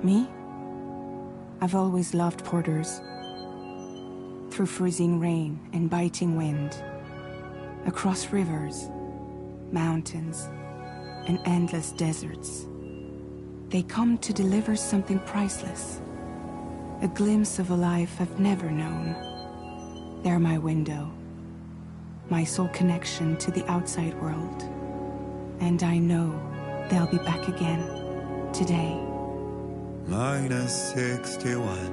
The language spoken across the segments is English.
Me? I've always loved porters. Through freezing rain and biting wind, across rivers, mountains, and endless deserts, they come to deliver something priceless, a glimpse of a life I've never known. They're my window, my sole connection to the outside world. And I know they'll be back again, today. -61.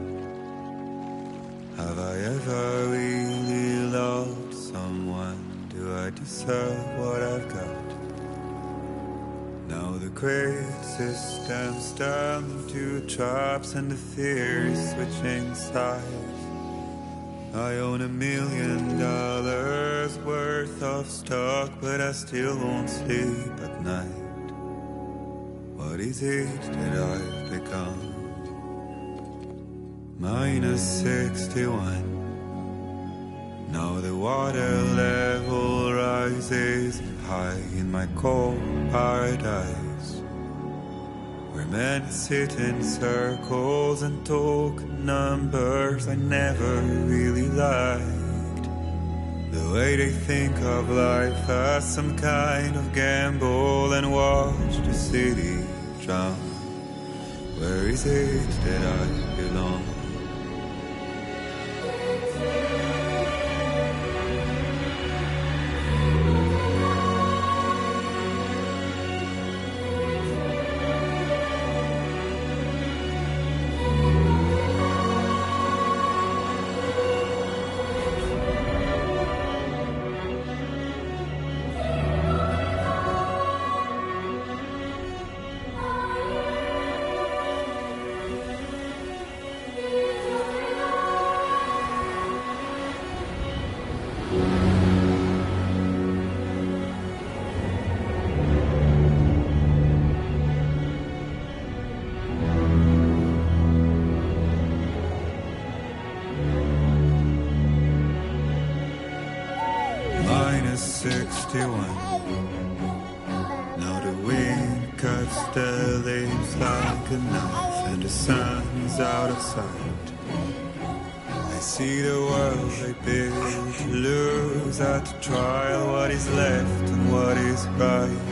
Have I ever really loved someone? Do I deserve what I've got? Now the great system's turned to traps and the fears switching sides. I own $1 million worth of stock, but I still won't sleep at night. What is it that I've become? -61. Now the water level rises high in my cold paradise, where men sit in circles and talk numbers I never really liked. The way they think of life as some kind of gamble and watch the city drown. Where is it that I belong? -61. Now the wind cuts the leaves like a knife, and the sun is out of sight. I see the world I built to lose at the trial, what is left and what is right.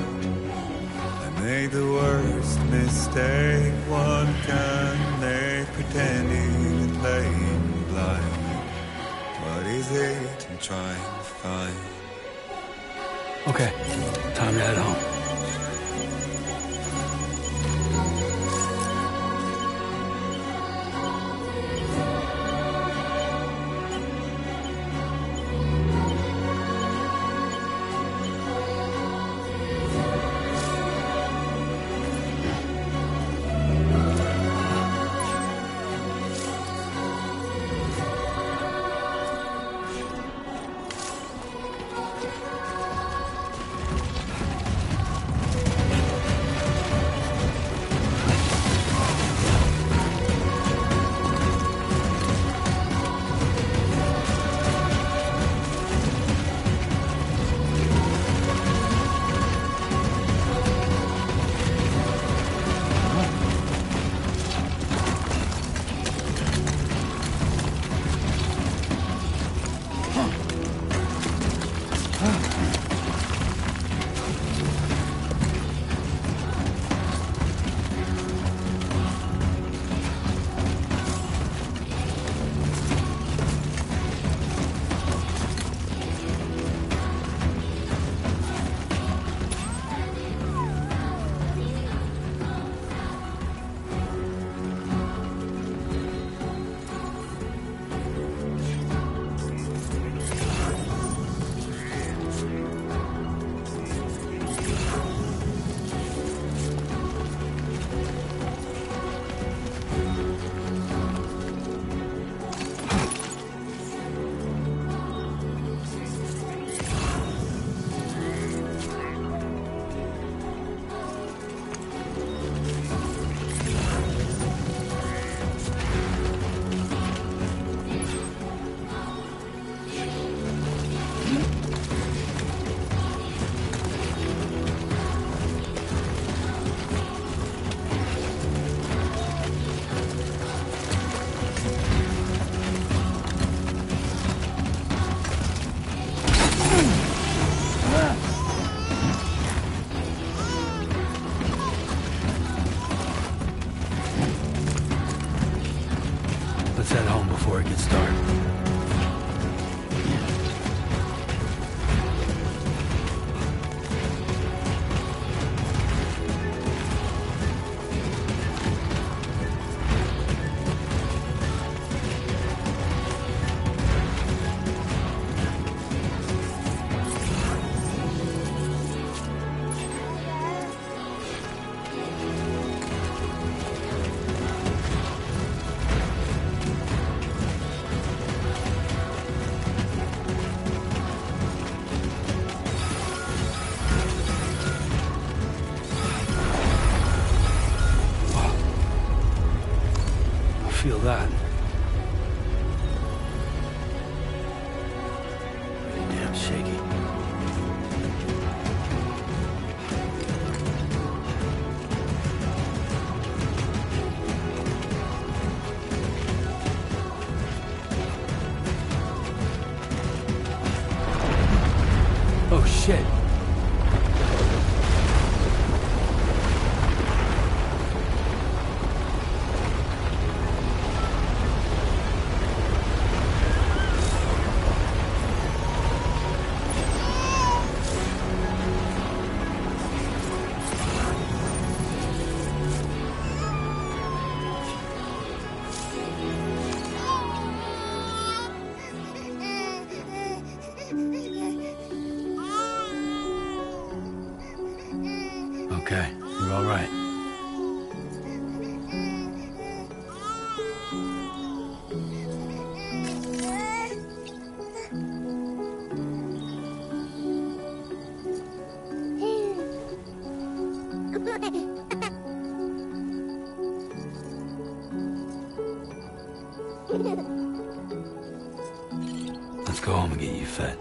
I made the worst mistake one can make, pretending and playing blind. What is it I'm trying to find? Okay, time to head home. Oh, shit. Okay, you're all right. Let's go home and get you fed.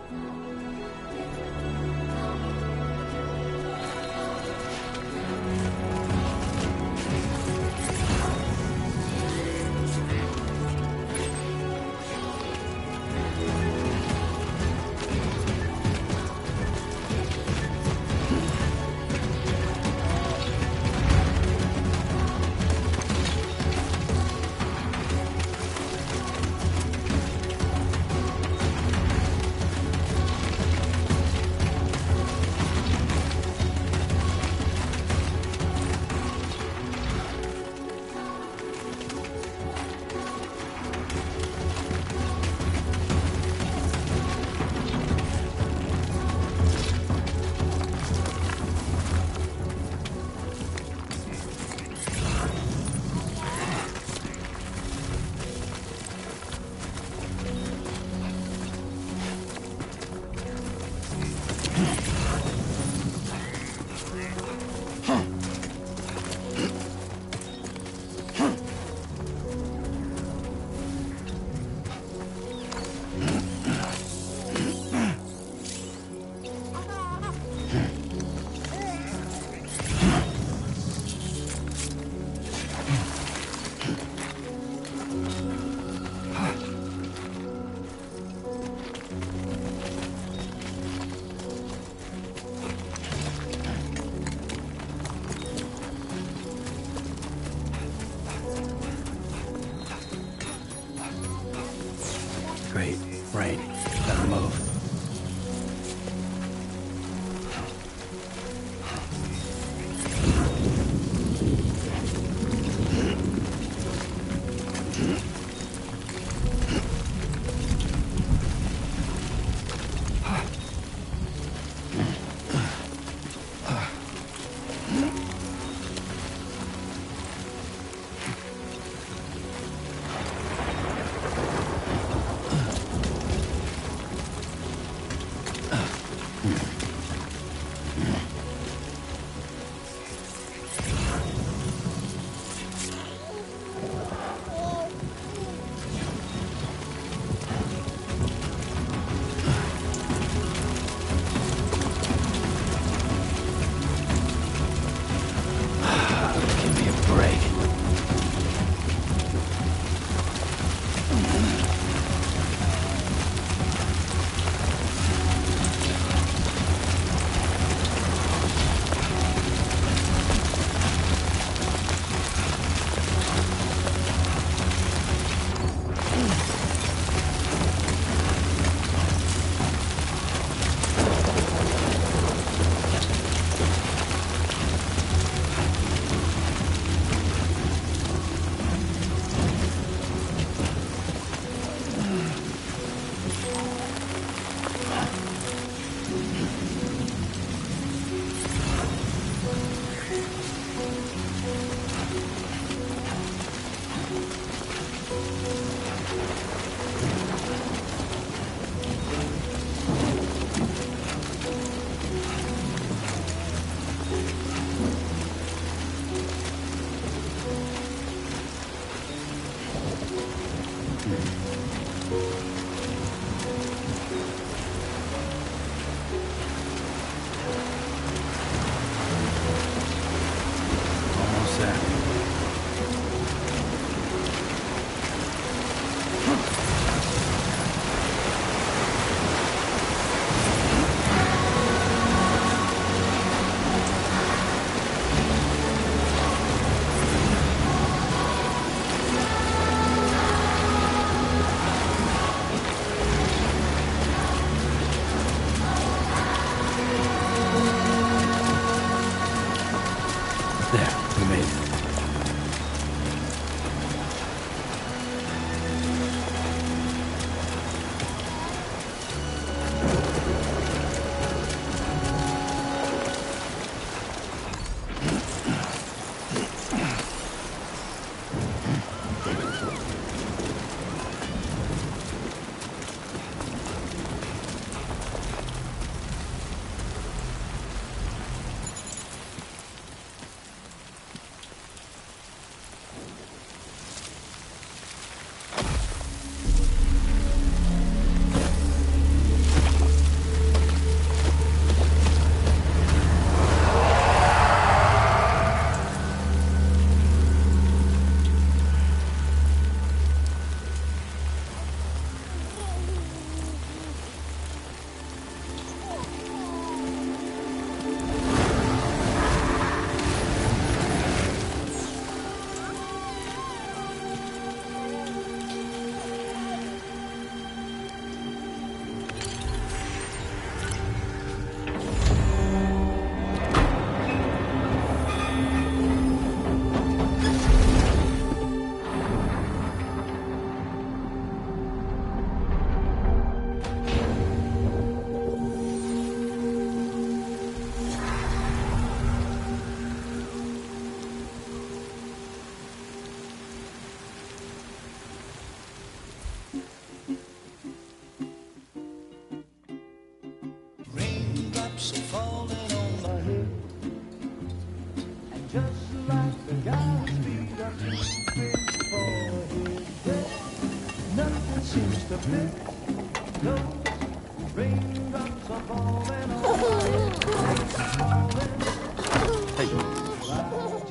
Hey.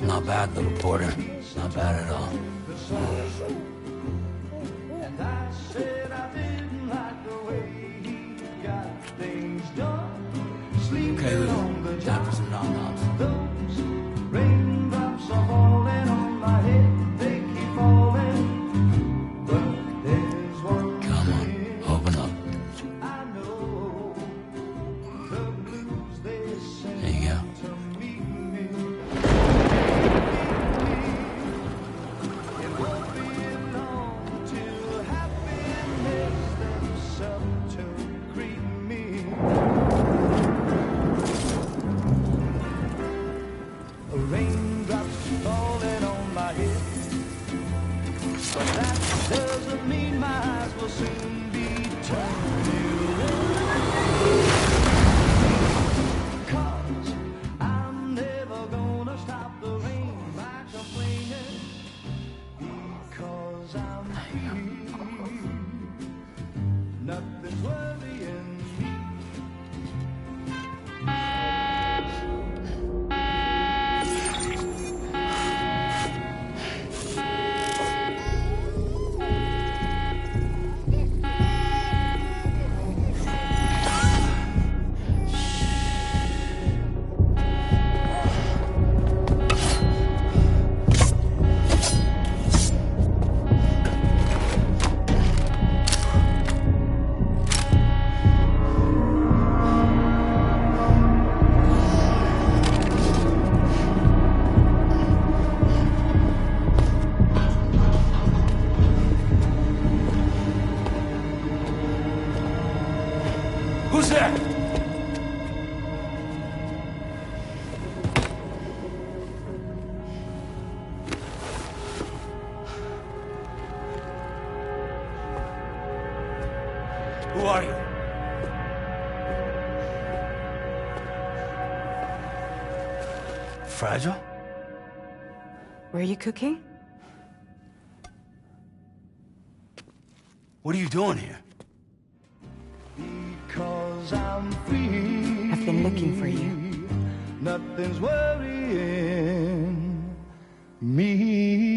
Not bad, little porter. Not bad at all. Okay, Lou. Time for some nom-noms. Come on, open up. There you go. Who's there? Who are you? Fragile? Were you cooking? What are you doing here? I've been looking for you. Nothing's worrying me.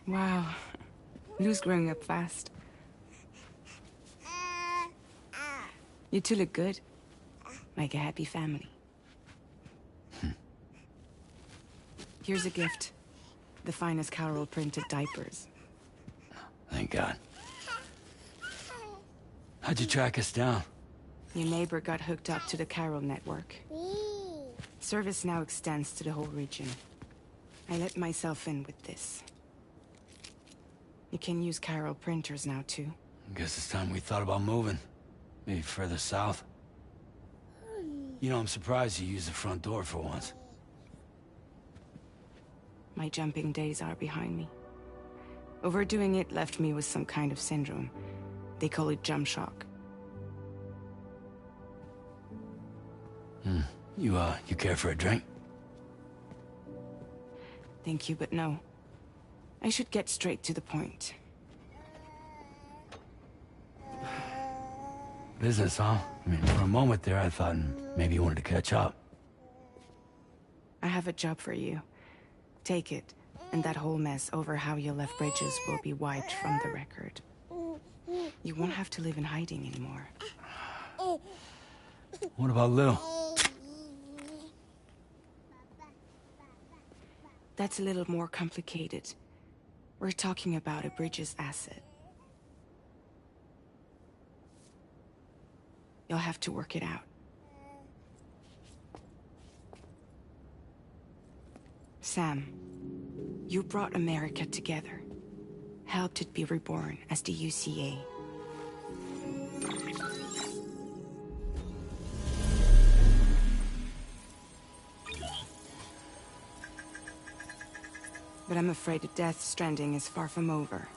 Wow. Lou's growing up fast. You two look good. Like a happy family. Here's a gift. The finest Carol printed diapers. Thank God. How'd you track us down? Your neighbor got hooked up to the Carol network. Service now extends to the whole region. I let myself in with this. You can use Carol printers now, too. Guess it's time we thought about moving. Maybe further south. You know, I'm surprised you used the front door for once. My jumping days are behind me. Overdoing it left me with some kind of syndrome. They call it jump shock. You care for a drink? Thank you, but no. I should get straight to the point. Business, huh? I mean, for a moment there, I thought maybe you wanted to catch up. I have a job for you. Take it, and that whole mess over how you left Bridges will be wiped from the record. You won't have to live in hiding anymore. What about Lil? That's a little more complicated. We're talking about a Bridges asset. You'll have to work it out. Sam, you brought America together. Helped it be reborn as the UCA. But I'm afraid the Death Stranding is far from over.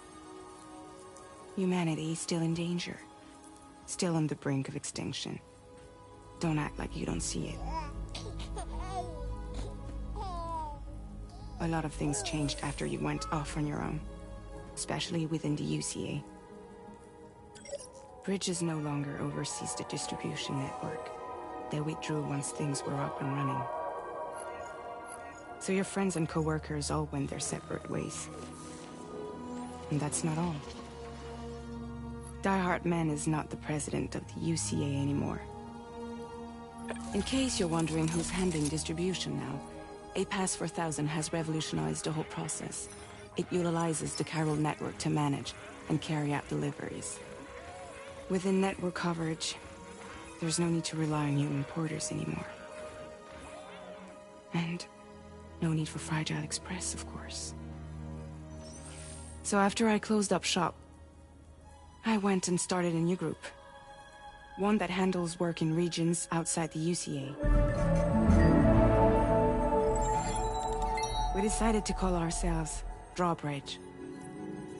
Humanity is still in danger. still on the brink of extinction. Don't act like you don't see it. A lot of things changed after you went off on your own, especially within the UCA. Bridges no longer oversees the distribution network. They withdrew once things were up and running. So your friends and co-workers all went their separate ways. And that's not all. Die Hartman is not the president of the UCA anymore. In case you're wondering who's handling distribution now, A Pass 4000 has revolutionized the whole process. It utilizes the chiral network to manage and carry out deliveries. Within network coverage, there's no need to rely on human porters anymore. And no need for Fragile Express, of course. So after I closed up shop, I went and started a new group. One that handles work in regions outside the UCA. We decided to call ourselves Drawbridge.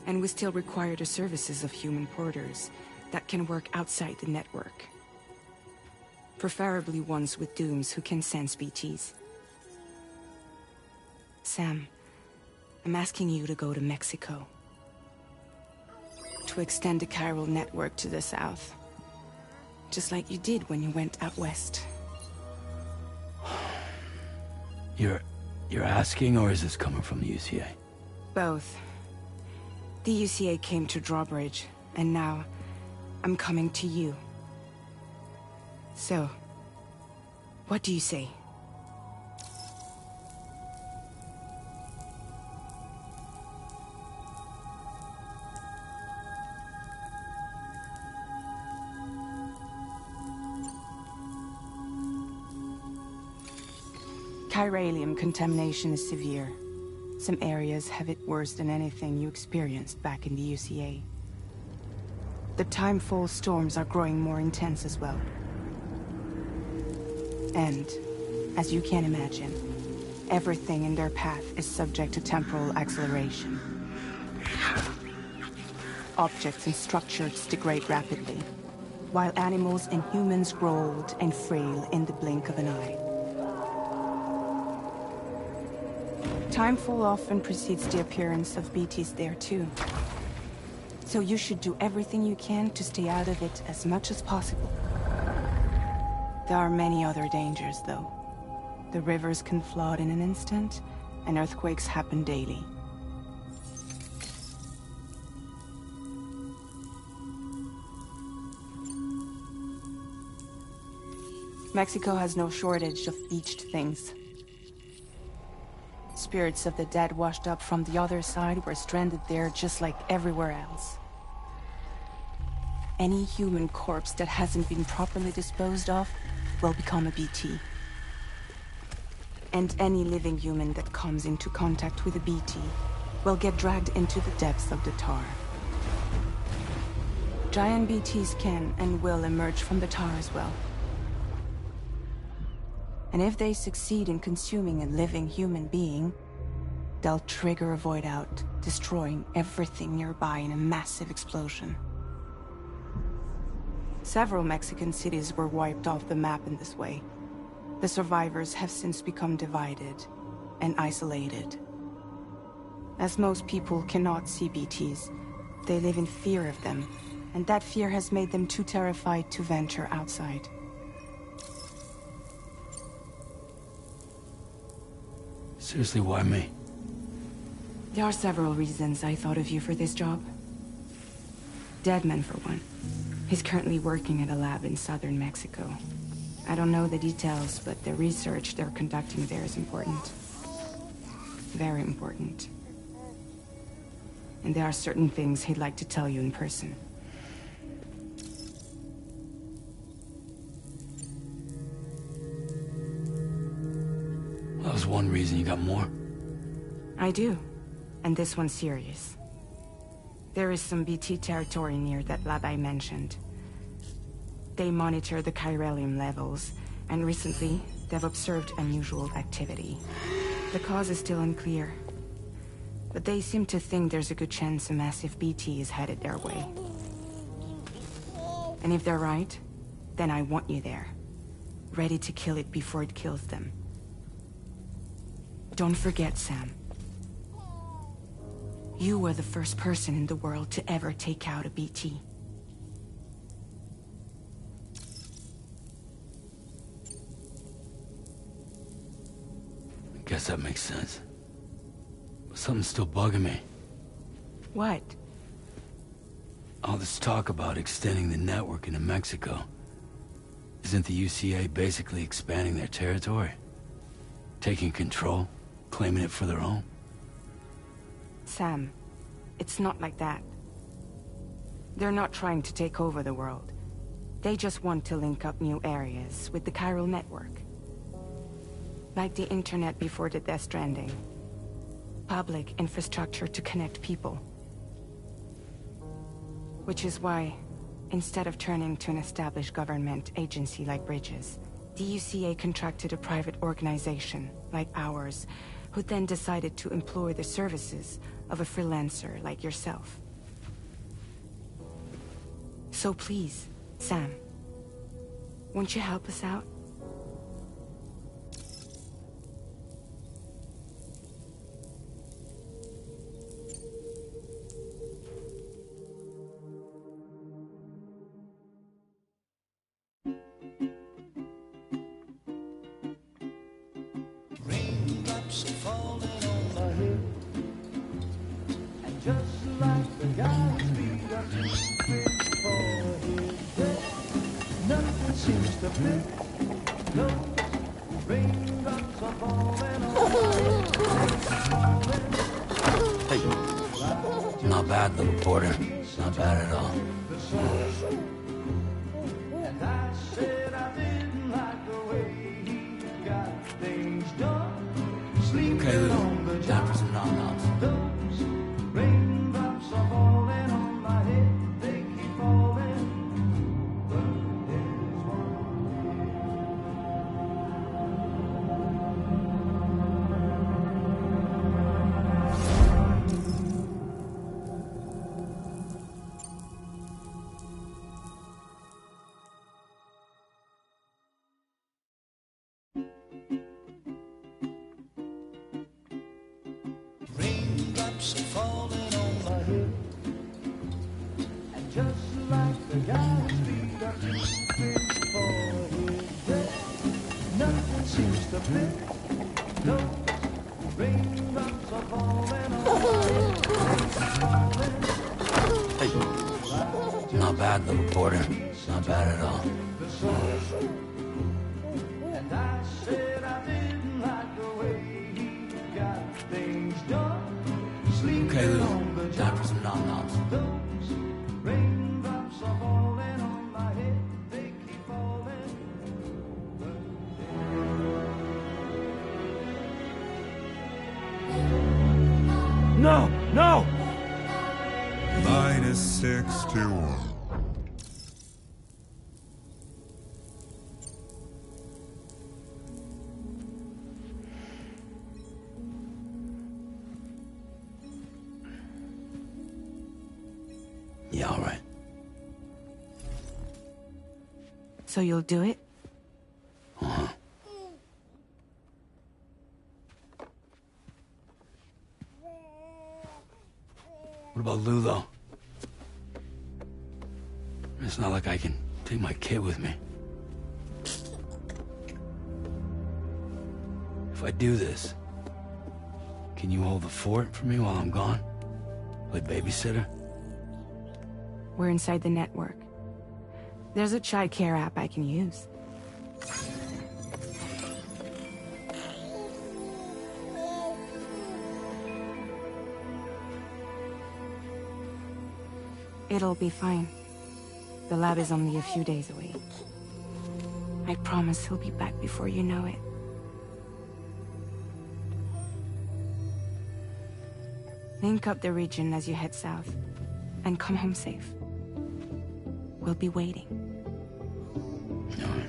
And we still require the services of human porters that can work outside the network. Preferably ones with dooms who can sense BTs. Sam, I'm asking you to go to Mexico. To extend the chiral network to the south. Just like you did when you went out west. You're asking, or is this coming from the UCA? Both. The UCA came to Drawbridge, and now I'm coming to you. So, what do you say? Chiralium contamination is severe. Some areas have it worse than anything you experienced back in the UCA. The timefall storms are growing more intense as well. And, as you can imagine, everything in their path is subject to temporal acceleration. Objects and structures degrade rapidly, while animals and humans grow old and frail in the blink of an eye. Timefall often precedes the appearance of BTs there too. So you should do everything you can to stay out of it as much as possible. There are many other dangers, though. The rivers can flood in an instant, and earthquakes happen daily. Mexico has no shortage of beached things. Spirits of the dead washed up from the other side were stranded there just like everywhere else. Any human corpse that hasn't been properly disposed of will become a BT. And any living human that comes into contact with a BT will get dragged into the depths of the tar. Giant BTs can and will emerge from the tar as well. And if they succeed in consuming a living human being, they'll trigger a void out, destroying everything nearby in a massive explosion. Several Mexican cities were wiped off the map in this way. The survivors have since become divided and isolated. As most people cannot see BTs, they live in fear of them, and that fear has made them too terrified to venture outside. Seriously, why me? There are several reasons I thought of you for this job. Deadman, for one. He's currently working at a lab in southern Mexico. I don't know the details, but the research they're conducting there is important. Very important. And there are certain things he'd like to tell you in person. That was one reason. You got more? I do. And this one's serious. There is some BT territory near that lab I mentioned. They monitor the chiralium levels, and recently, they've observed unusual activity. The cause is still unclear, but they seem to think there's a good chance a massive BT is headed their way. And if they're right, then I want you there. Ready to kill it before it kills them. Don't forget, Sam. You were the first person in the world to ever take out a BT. I guess that makes sense. But something's still bugging me. What? All this talk about extending the network into Mexico. Isn't the UCA basically expanding their territory? Taking control? Claiming it for their own? Sam, it's not like that. They're not trying to take over the world. They just want to link up new areas with the chiral network. Like the internet before the Death Stranding. Public infrastructure to connect people. Which is why, instead of turning to an established government agency like Bridges, the UCA contracted a private organization, like ours, who then decided to employ the services of a freelancer like yourself. So please, Sam, won't you help us out? Raindrops are falling on my head, and just like the guy's feet are too big for his bed, nothing seems to fit. No, raindrops are falling on my head. Hey, not bad, little porter. Not bad at all. And I said I didn't like the way he got things done. Sleeping Okay, Lou. on the Time for job. some nom-noms. Those raindrops are falling on my head. They keep falling. But there's raindrops are falling on my head, and just like the guy's feet are too big for his bed, nothing seems to fit. No, raindrops are falling on my head. Hey, not bad, little porter. Not bad at all. And I said I didn't like the way he got things done. Sleeping Okay, Lou. on the Time job. for some nom-noms. Those raindrops are falling on my head. They keep falling. No! No! -61. Yeah, all right. So you'll do it? Uh-huh. What about Lou, though? It's not like I can take my kid with me. If I do this, can you hold the fort for me while I'm gone? Play babysitter? We're inside the network. There's a child care app I can use. It'll be fine. The lab is only a few days away. I promise he'll be back before you know it. Link up the region as you head south, and come home safe. We'll be waiting. All right.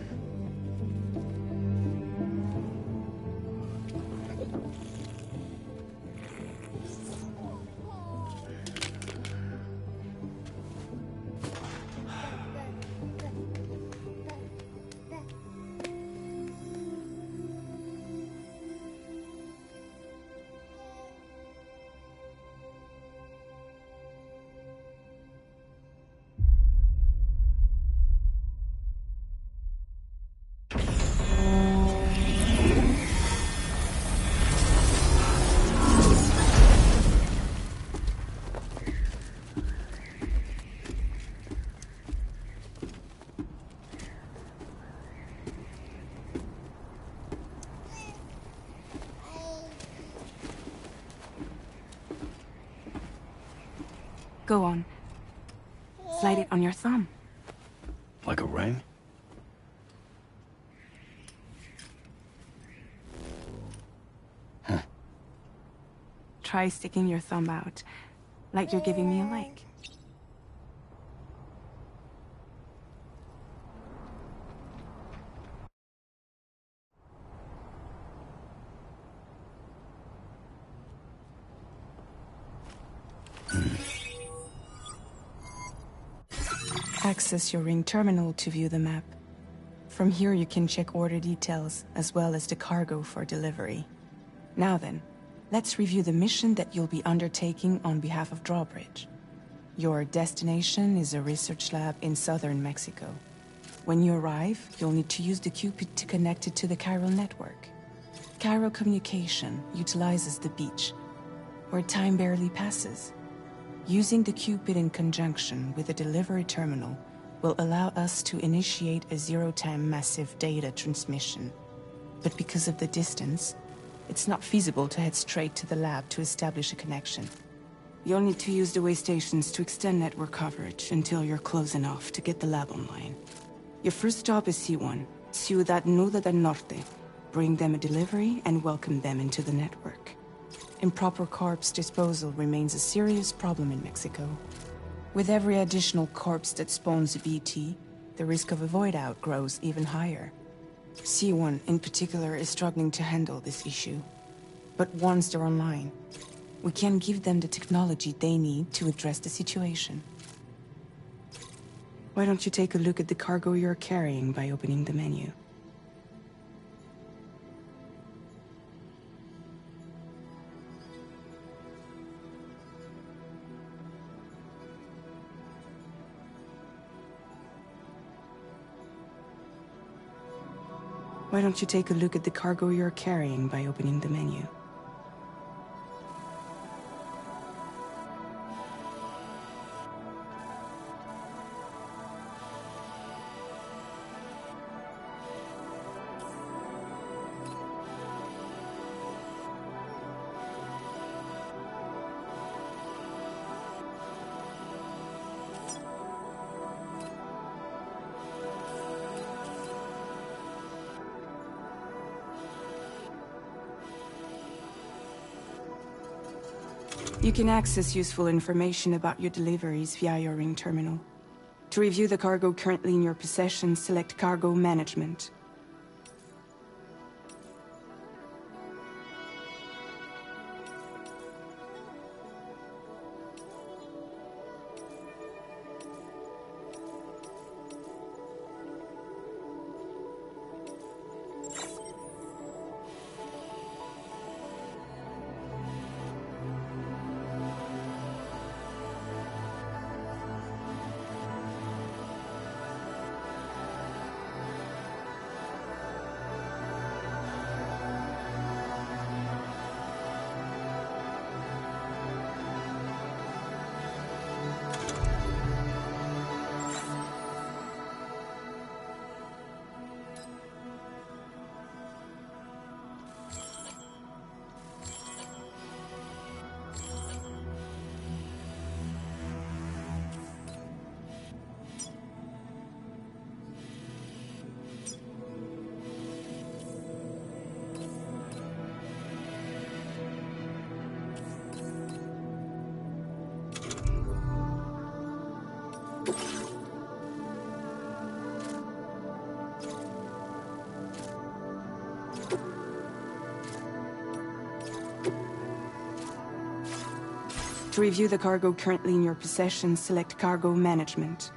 Go on. Slide it on your thumb. Like a ring? Try sticking your thumb out, like you're giving me a like. Access your ring terminal to view the map. From here you can check order details, as well as the cargo for delivery. Now then, let's review the mission that you'll be undertaking on behalf of Drawbridge. Your destination is a research lab in southern Mexico. When you arrive, you'll need to use the Cupid to connect it to the chiral network. Chiral communication utilizes the beach, where time barely passes. Using the Cupid in conjunction with the delivery terminal will allow us to initiate a zero-time massive data transmission. But because of the distance, it's not feasible to head straight to the lab to establish a connection. You'll need to use the way stations to extend network coverage until you're close enough to get the lab online. Your first stop is C1, Ciudad Nuda del Norte. Bring them a delivery and welcome them into the network. Improper corpse disposal remains a serious problem in Mexico. With every additional corpse that spawns a BT, the risk of a void out grows even higher. C1 in particular is struggling to handle this issue. But once they're online, we can give them the technology they need to address the situation. Why don't you take a look at the cargo you're carrying by opening the menu? Why don't you take a look at the cargo you're carrying by opening the menu? You can access useful information about your deliveries via your ring terminal. To review the cargo currently in your possession, select Cargo Management. To review the cargo currently in your possession, select Cargo Management.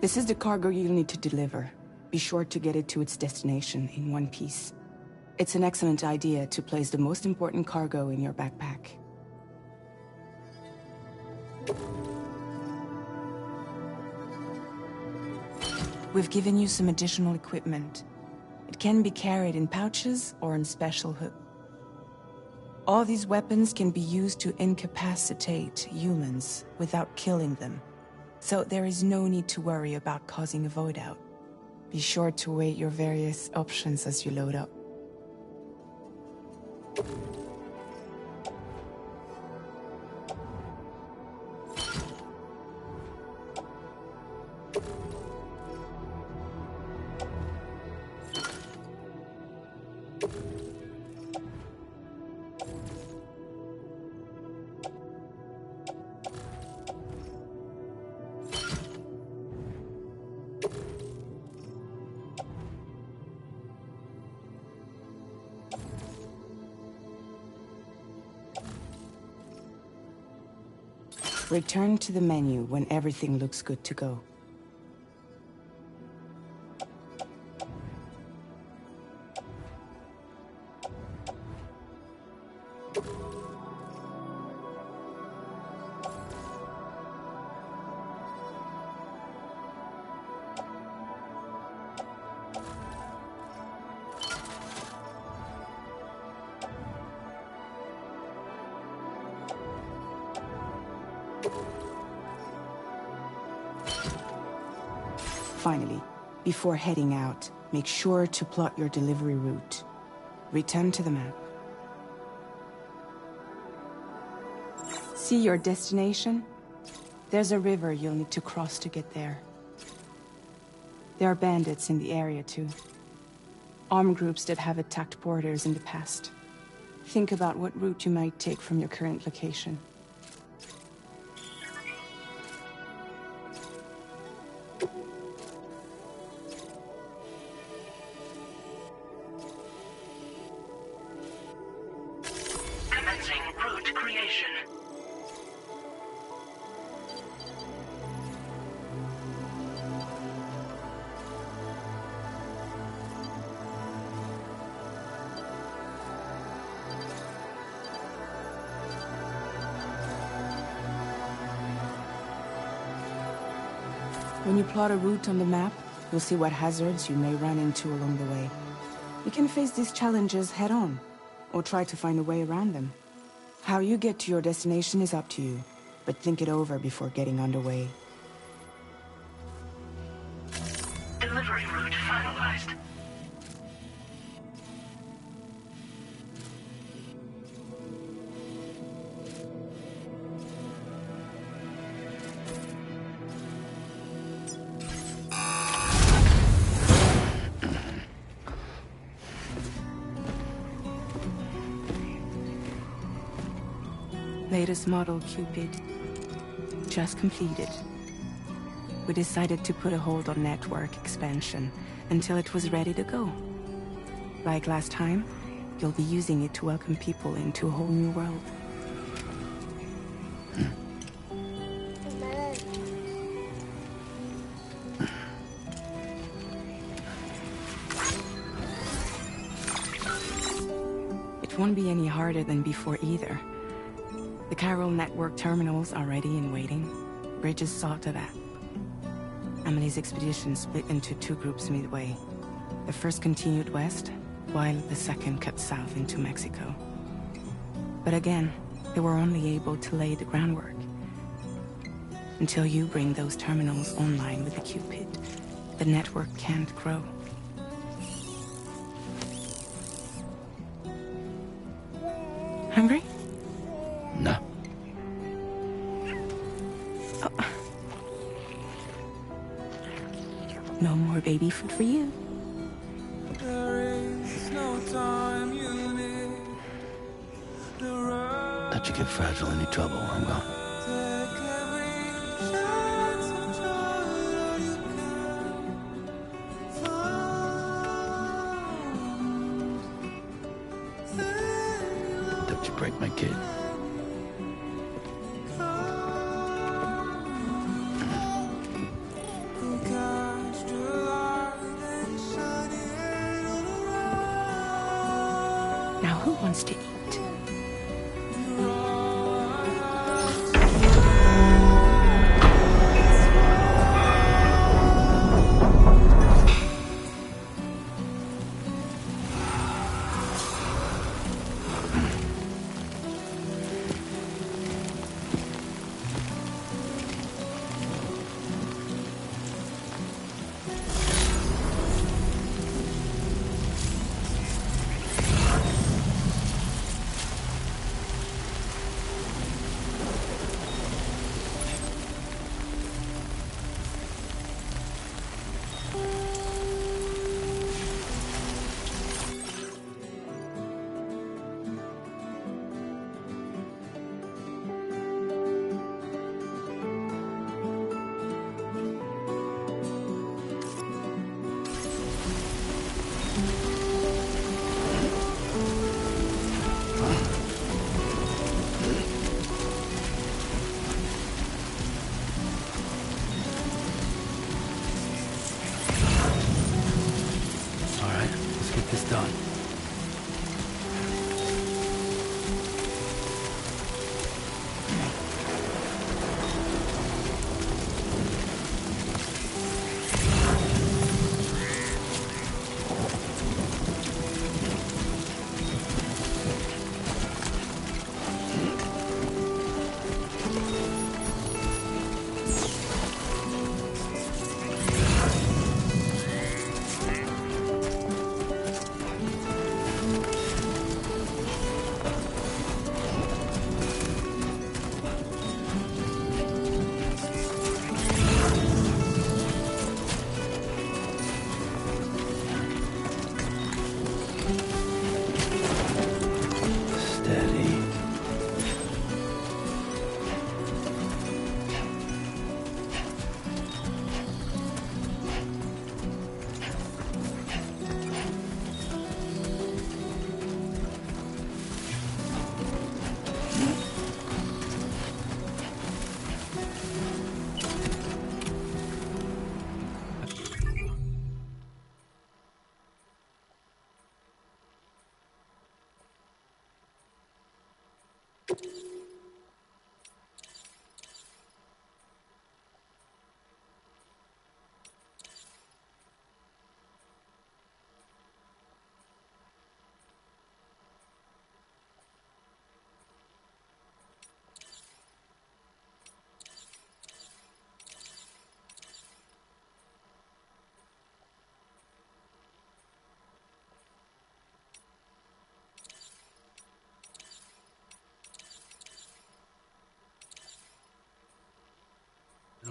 This is the cargo you'll need to deliver. Be sure to get it to its destination in one piece. It's an excellent idea to place the most important cargo in your backpack. We've given you some additional equipment. It can be carried in pouches or in special hoods. All these weapons can be used to incapacitate humans without killing them. So there is no need to worry about causing a void out. Be sure to weigh your various options as you load up. Return to the menu when everything looks good to go. Finally, before heading out, make sure to plot your delivery route. Return to the map. See your destination? There's a river you'll need to cross to get there. There are bandits in the area too. Armed groups that have attacked porters in the past. Think about what route you might take from your current location. Commencing route creation. When you plot a route on the map, you'll see what hazards you may run into along the way. You can face these challenges head-on, or try to find a way around them. How you get to your destination is up to you, but think it over before getting underway. Delivery route finalized. Latest model Cupid. Just completed. We decided to put a hold on network expansion until it was ready to go. Like last time, you'll be using it to welcome people into a whole new world. It won't be any harder than before either. The Carol network terminals are ready and waiting. Bridges saw to that. Amelie's expedition split into two groups midway. The first continued west, while the second cut south into Mexico. But again, they were only able to lay the groundwork. Until you bring those terminals online with the Cupid, the network can't grow. Hungry? No. Oh. No more baby food for you. Don't you get fragile any trouble while I'm gone. Don't you break my kid. Now who wants to eat? This done.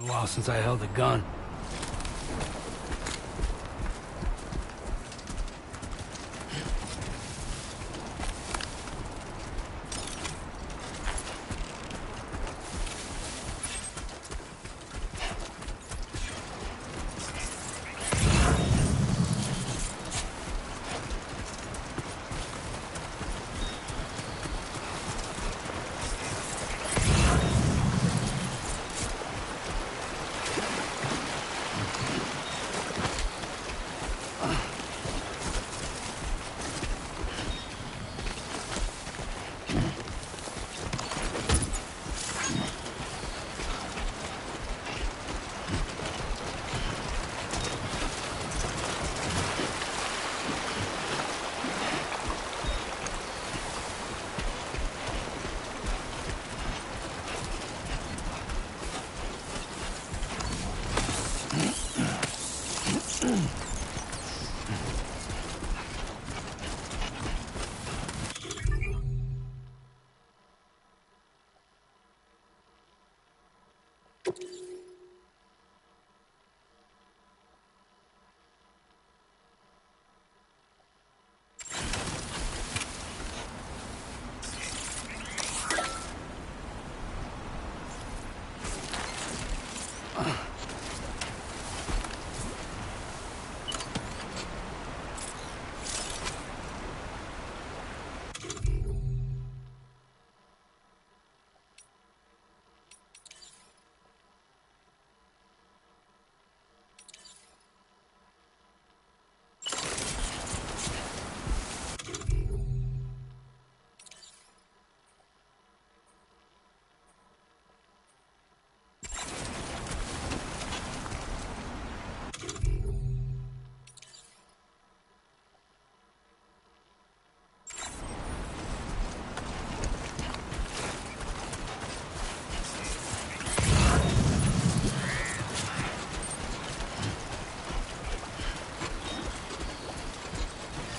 a while since I held a gun.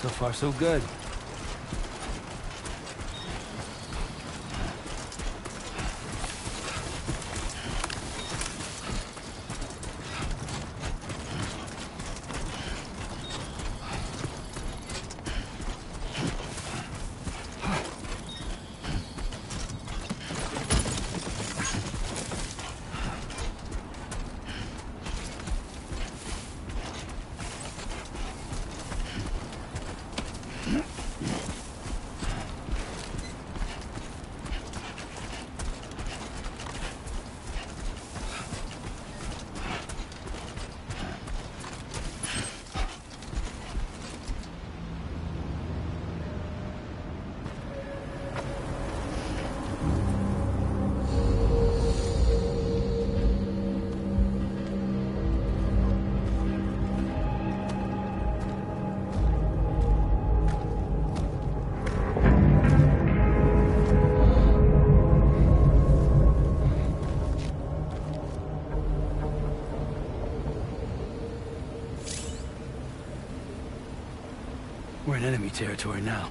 So far, so good. We're in enemy territory now.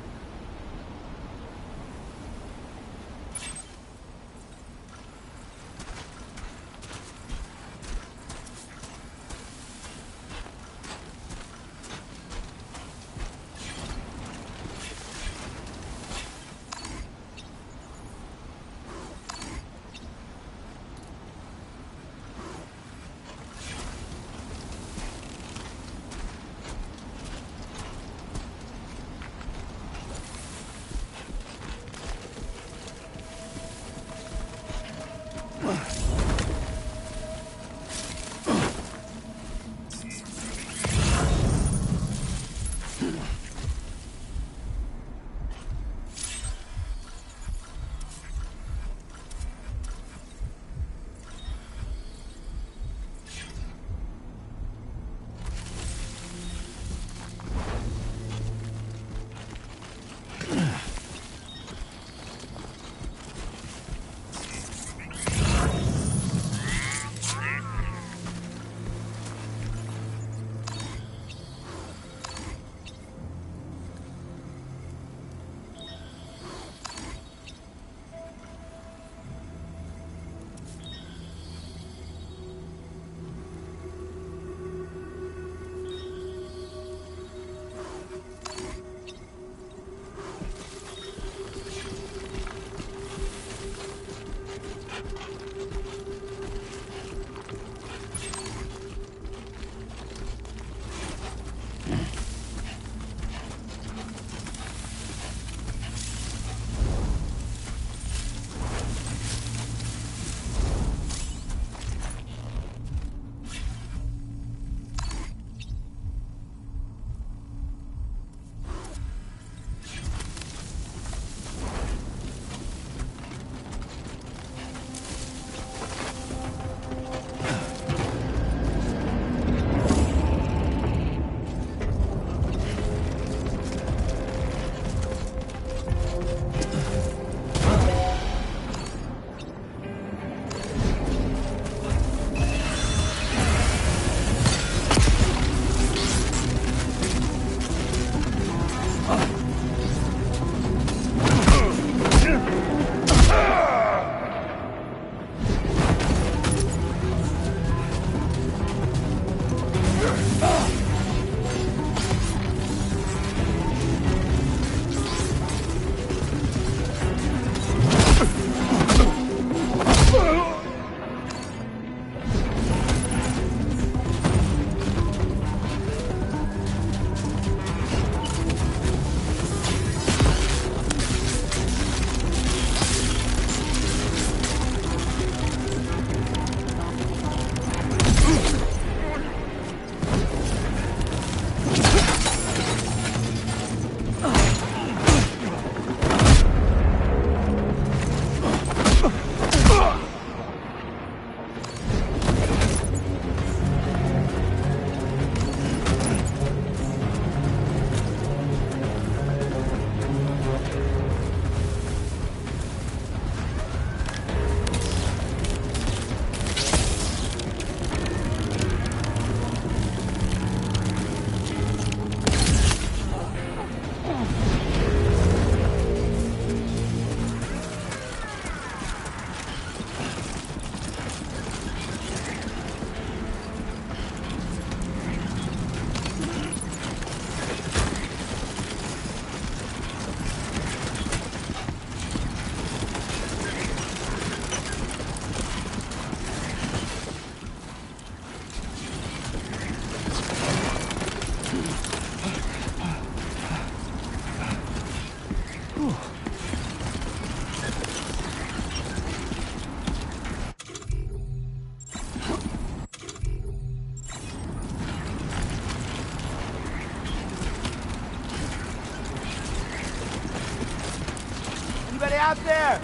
out there!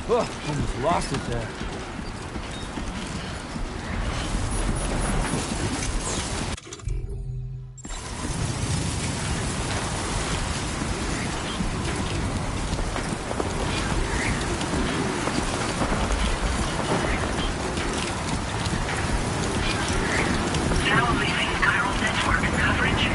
Oh, almost lost it there. Now leaving chiral network coverage.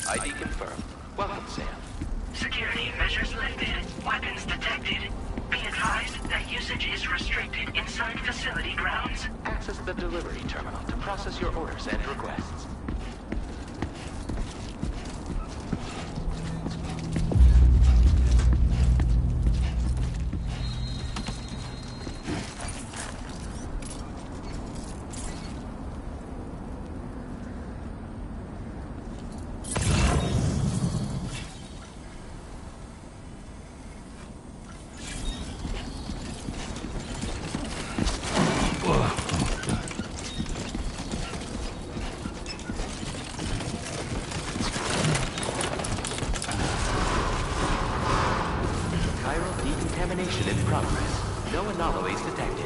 ID confirmed. Welcome, Sam. Security measures lifted. Weapons detected. Be advised that usage is restricted inside facility grounds. Access the delivery terminal to process your orders and requests. Decontamination in progress. No anomalies detected.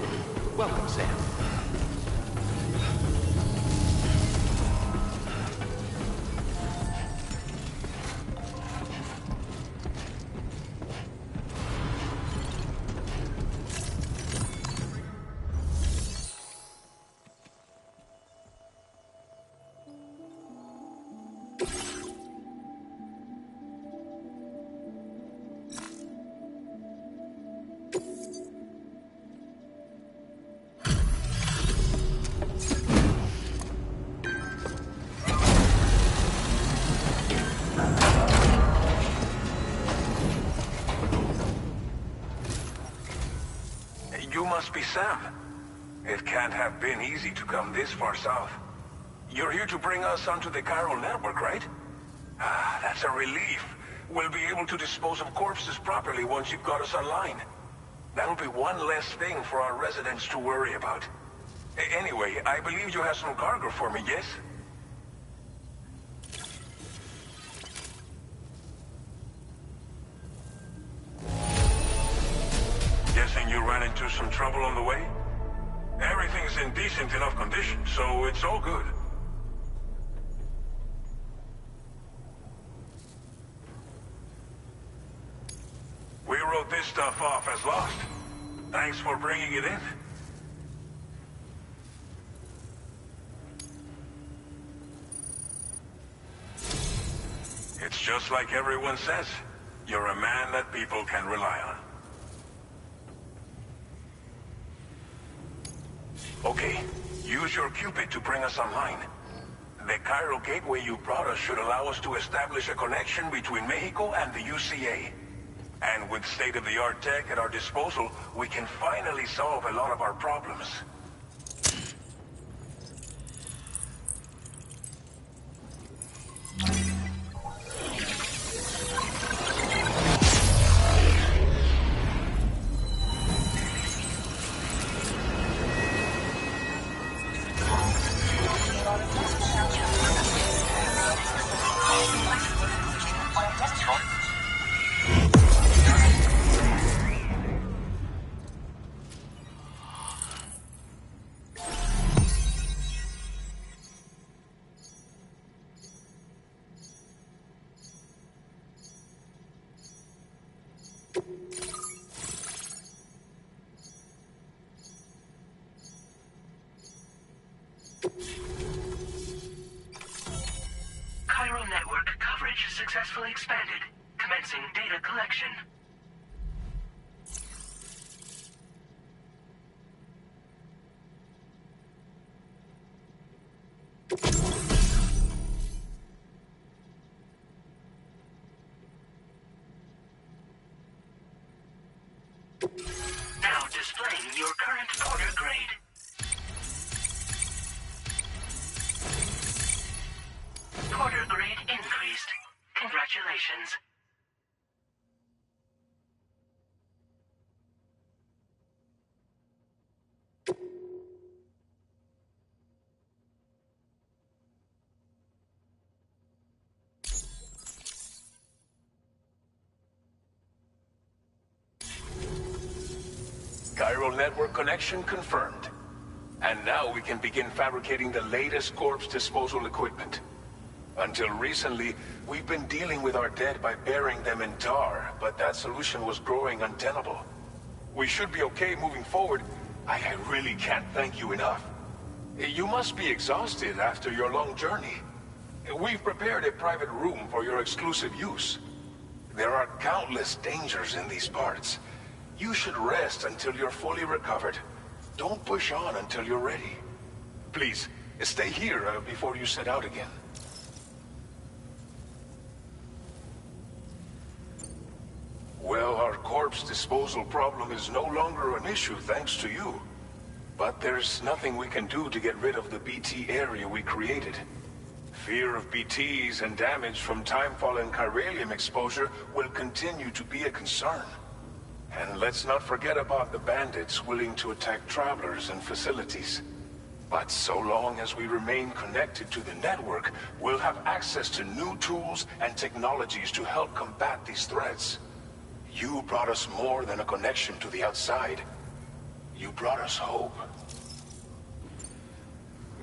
Welcome, Sam. You must be Sam. It can't have been easy to come this far south. You're here to bring us onto the chiral network, right? Ah, that's a relief. We'll be able to dispose of corpses properly once you've got us online. That'll be one less thing for our residents to worry about. Anyway, I believe you have some cargo for me, yes? Guessing you ran into some trouble on the way? Everything's in decent enough condition, so it's all good. We wrote this stuff off as lost. Thanks for bringing it in. It's just like everyone says. You're a man that people can rely on. Okay, use your Cupid to bring us online. The chiral gateway you brought us should allow us to establish a connection between Mexico and the UCA. And with state-of-the-art tech at our disposal, we can finally solve a lot of our problems. Chiral network coverage successfully expanded. Commencing data collection. Now displaying your current order grade. Porter grade increased. Congratulations. Chiral network connection confirmed. And now we can begin fabricating the latest corpse disposal equipment. Until recently, we've been dealing with our dead by burying them in tar, but that solution was growing untenable. We should be okay moving forward. I really can't thank you enough. You must be exhausted after your long journey. We've prepared a private room for your exclusive use. There are countless dangers in these parts. You should rest until you're fully recovered. Don't push on until you're ready. Please, stay here before you set out again. Well, our corpse disposal problem is no longer an issue thanks to you. But there's nothing we can do to get rid of the BT area we created. Fear of BTs and damage from timefall and chiralium exposure will continue to be a concern. And let's not forget about the bandits willing to attack travelers and facilities. But so long as we remain connected to the network, we'll have access to new tools and technologies to help combat these threats. You brought us more than a connection to the outside. You brought us hope.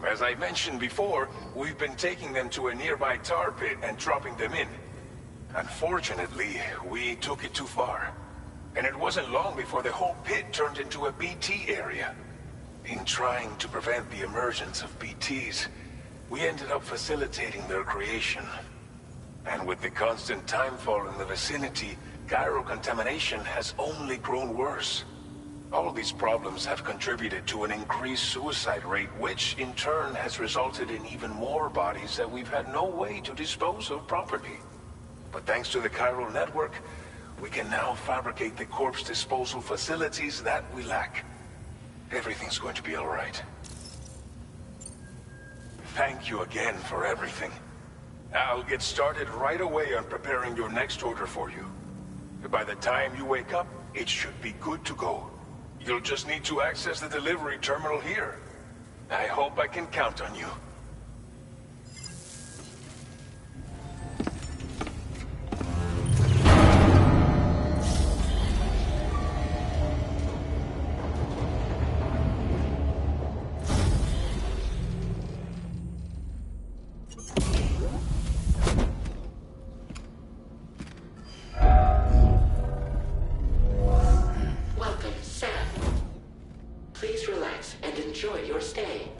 As I mentioned before, we've been taking them to a nearby tar pit and dropping them in. Unfortunately, we took it too far. And it wasn't long before the whole pit turned into a BT area. In trying to prevent the emergence of BTs, we ended up facilitating their creation. And with the constant timefall in the vicinity, gyro contamination has only grown worse. All these problems have contributed to an increased suicide rate, which in turn has resulted in even more bodies that we've had no way to dispose of properly. But thanks to the chiral network, we can now fabricate the corpse disposal facilities that we lack. Everything's going to be all right. Thank you again for everything. I'll get started right away on preparing your next order for you. By the time you wake up, it should be good to go. You'll just need to access the delivery terminal here. I hope I can count on you. Welcome, Sam. Please relax and enjoy your stay.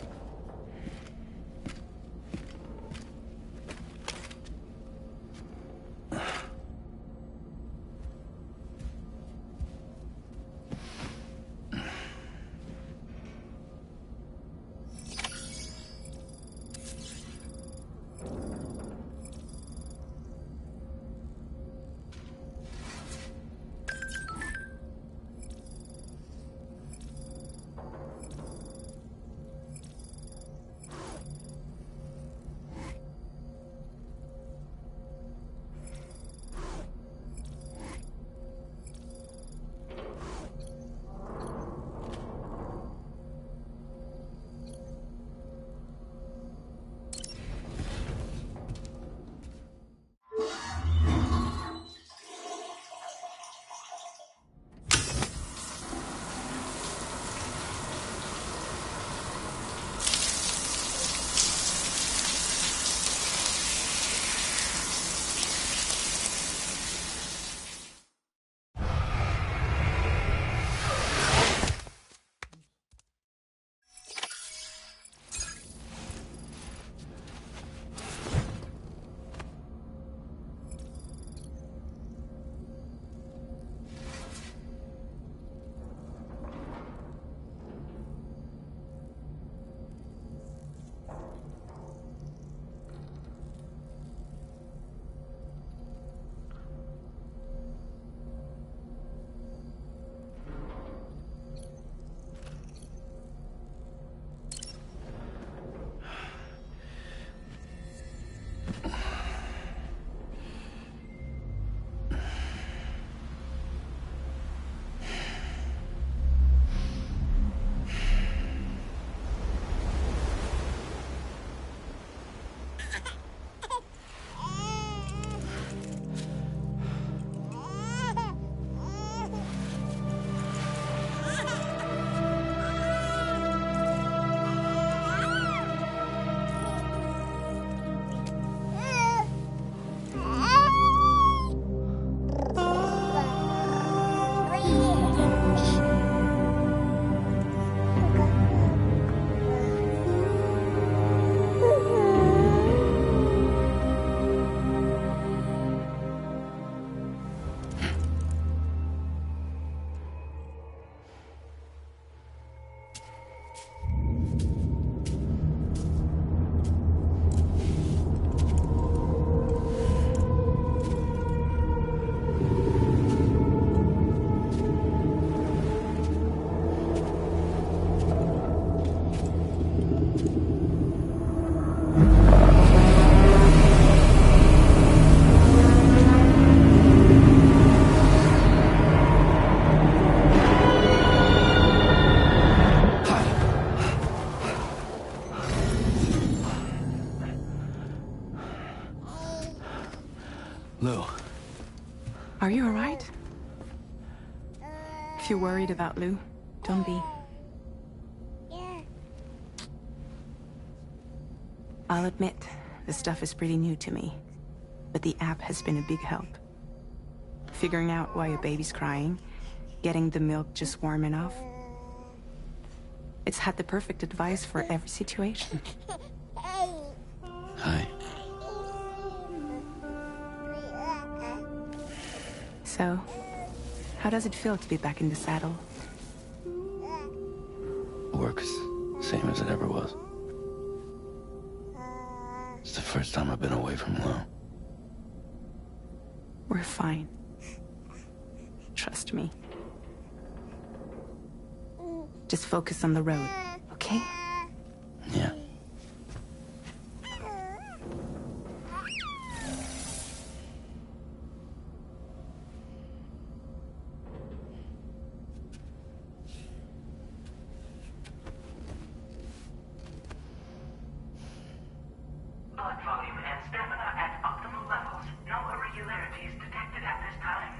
Are you alright? If you're worried about Lou, don't be. I'll admit, the stuff is pretty new to me, but the app has been a big help. Figuring out why a baby's crying, getting the milk just warm enough. It's had the perfect advice for every situation. Hi. So, how does it feel to be back in the saddle? Works same as it ever was. It's the first time I've been away from Lou. We're fine. Trust me. Just focus on the road, okay? Yeah. Blood volume and stamina at optimal levels. No irregularities detected at this time.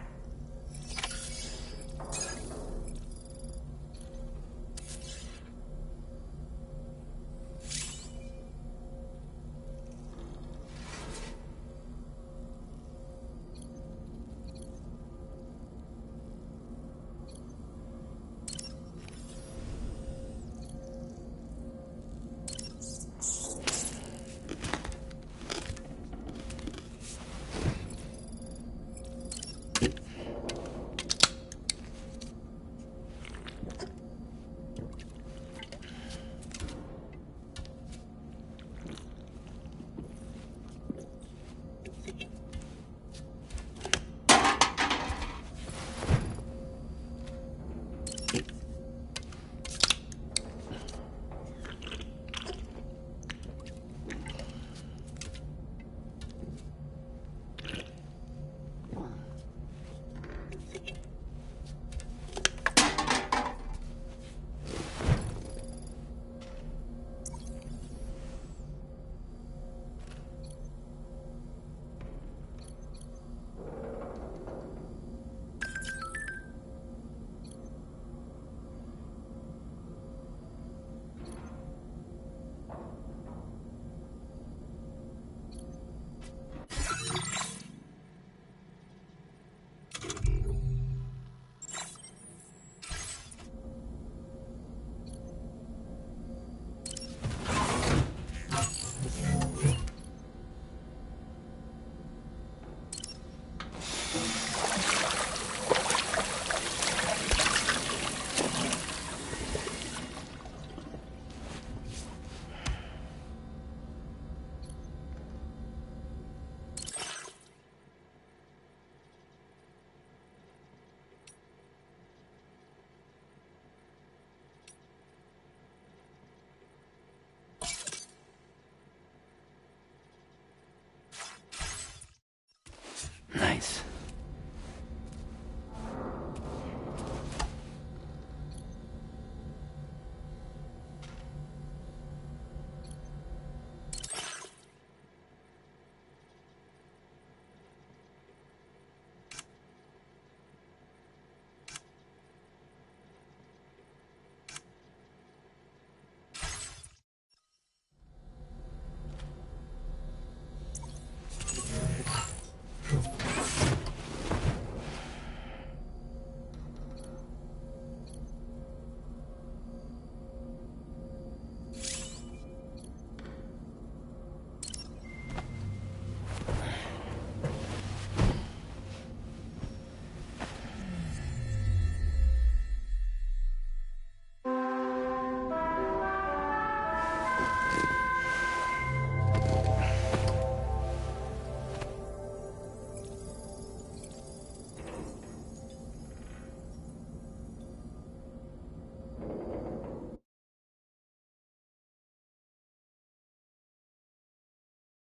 Nice.